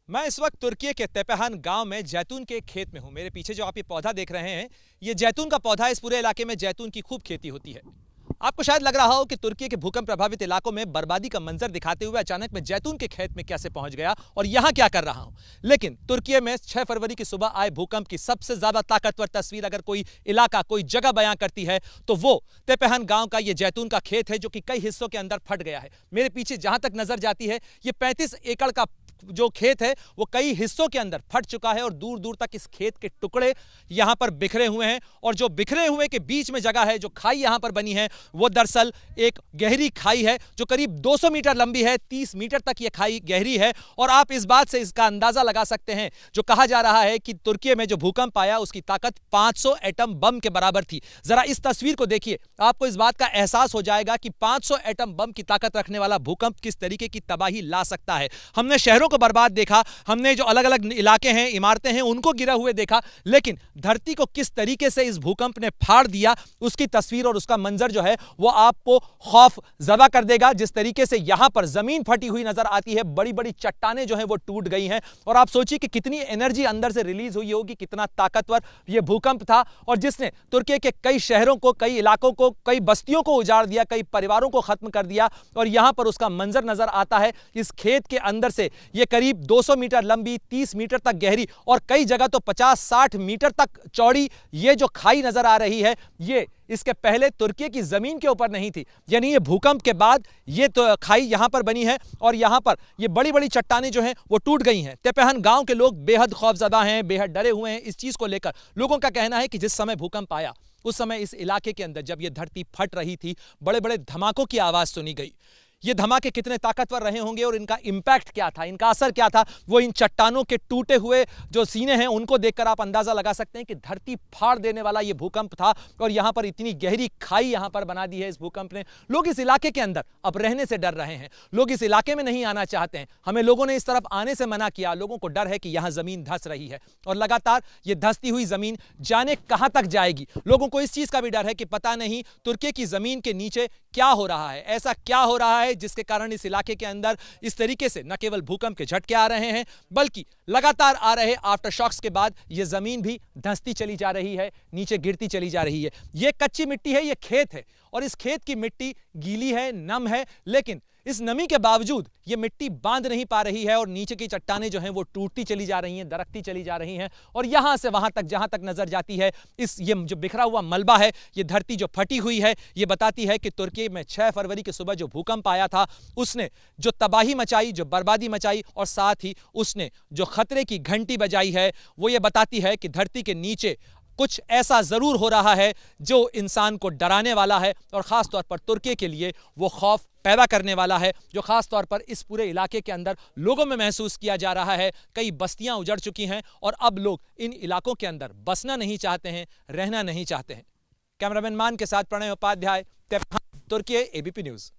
मैं इस वक्त तुर्की के तेपेहान गांव में जैतून के खेत में हूं। मेरे पीछे जो आप ये पौधा देख रहे हैं, ये जैतून का पौधा है। इस पूरे इलाके में जैतून की खूब खेती होती है। आपको शायद लग रहा हो कि तुर्की के भूकंप प्रभावित इलाकों में बर्बादी का मंजर दिखाते हुए अचानक मैं जैतून के खेत में कैसे पहुंच गया और यहां क्या कर रहा हूं। लेकिन तुर्की में 6 फरवरी की सुबह आए भूकंप की सबसे ज्यादा ताकतवर तस्वीर अगर कोई इलाका, कोई जगह बयां करती है तो वो तेपेहान गांव का ये जैतून का खेत है, जो कि कई हिस्सों के अंदर फट गया है। मेरे पीछे जहां तक नजर जाती है, ये 35 एकड़ का जो खेत है वो कई हिस्सों के अंदर फट चुका है और दूर दूर तक इस खेत के टुकड़े यहां पर बिखरे हुए हैं। और जो बिखरे हुए के बीच में जगह है, जो खाई यहां पर बनी है, वो दरअसल एक गहरी खाई है जो करीब 200 मीटर लंबी है। 30 मीटर तक ये खाई गहरी है। और आप इस बात से इसका अंदाजा लगा सकते हैं, जो कहा जा रहा है कि तुर्की में जो भूकंप आया उसकी ताकत 500 एटम बम के बराबर थी। जरा इस तस्वीर को देखिए, आपको इस बात का एहसास हो जाएगा कि 500 एटम बम की ताकत रखने वाला भूकंप किस तरीके की तबाही ला सकता है। हमने शहरों को बर्बाद देखा, हमने जो अलग अलग इलाके हैं, इमारतें हैं, उनको गिरा हुए देखा, लेकिन धरती को किस तरीके से इस भूकंप ने फाड़ दिया, उसकी तस्वीर और उसका मंजर जो है वो आपको खौफ ज़दा कर देगा। जिस तरीके से यहां पर जमीन फटी हुई नजर आती है, बड़ी बड़ी चट्टानें जो हैं वो टूट गई हैं। और आप सोचिए कि कितनी एनर्जी अंदर से रिलीज हुई होगी, कितना ताकतवर यह भूकंप था, और जिसने तुर्की के कई शहरों को, कई इलाकों को, कई बस्तियों को उजाड़ दिया, कई परिवारों को खत्म कर दिया। और यहां पर उसका मंजर नजर आता है। इस खेत के अंदर से यह करीब 200 मीटर लंबी, 30 मीटर तक गहरी और कई जगह तो 50-60 मीटर तक चौड़ी ये जो खाई नजर आ रही है, ये इसके पहले तुर्की की जमीन के ऊपर नहीं थी। यानी ये भूकंप के बाद ये तो खाई यहां पर बनी है और यहां पर ये बड़ी बड़ी चट्टानें जो हैं वो टूट गई हैं। तेपेहान गांव के लोग बेहद खौफजदा हैं, बेहद डरे हुए हैं इस चीज को लेकर। लोगों का कहना है कि जिस समय भूकंप आया उस समय इस इलाके के अंदर जब ये धरती फट रही थी, बड़े बड़े धमाकों की आवाज सुनी गई। ये धमाके कितने ताकतवर रहे होंगे और इनका इंपैक्ट क्या था, इनका असर क्या था, वो इन चट्टानों के टूटे हुए जो सीने हैं उनको देखकर आप अंदाजा लगा सकते हैं कि धरती फाड़ देने वाला ये भूकंप था। और यहां पर इतनी गहरी खाई यहां पर बना दी है इस भूकंप ने। लोग इस इलाके के अंदर अब रहने से डर रहे हैं, लोग इस इलाके में नहीं आना चाहते हैं। हमें लोगों ने इस तरफ आने से मना किया। लोगों को डर है कि यहां जमीन धंस रही है और लगातार ये धंसती हुई जमीन जाने कहां तक जाएगी। लोगों को इस चीज का भी डर है कि पता नहीं तुर्की की जमीन के नीचे क्या हो रहा है, ऐसा क्या हो रहा है जिसके कारण इस इलाके के अंदर इस तरीके से न केवल भूकंप के झटके आ रहे हैं, बल्कि लगातार आ रहे आफ्टर शॉक्स के बाद यह जमीन भी धंसती चली जा रही है, नीचे गिरती चली जा रही है। यह कच्ची मिट्टी है, यह खेत है और इस खेत की मिट्टी गीली है, नम है, लेकिन इस नमी के बावजूद यह मिट्टी बांध नहीं पा रही है और नीचे की चट्टानें जो हैं वो टूटती चली जा रही हैं, दरकती चली जा रही हैं। और यहां से वहां तक जहां तक नजर जाती है, इस ये जो बिखरा हुआ मलबा है, ये धरती जो फटी हुई है, ये बताती है कि तुर्की में 6 फरवरी की सुबह जो भूकंप आया था उसने जो तबाही मचाई, जो बर्बादी मचाई और साथ ही उसने जो खतरे की घंटी बजाई है, वो ये बताती है कि धरती के नीचे कुछ ऐसा जरूर हो रहा है जो इंसान को डराने वाला है और खास तौर पर तुर्की के लिए वो खौफ पैदा करने वाला है, जो खास तौर पर इस पूरे इलाके के अंदर लोगों में महसूस किया जा रहा है। कई बस्तियां उजड़ चुकी हैं और अब लोग इन इलाकों के अंदर बसना नहीं चाहते हैं, रहना नहीं चाहते हैं। कैमरामैन मान के साथ प्रणय उपाध्याय, तुर्की, एबीपी न्यूज।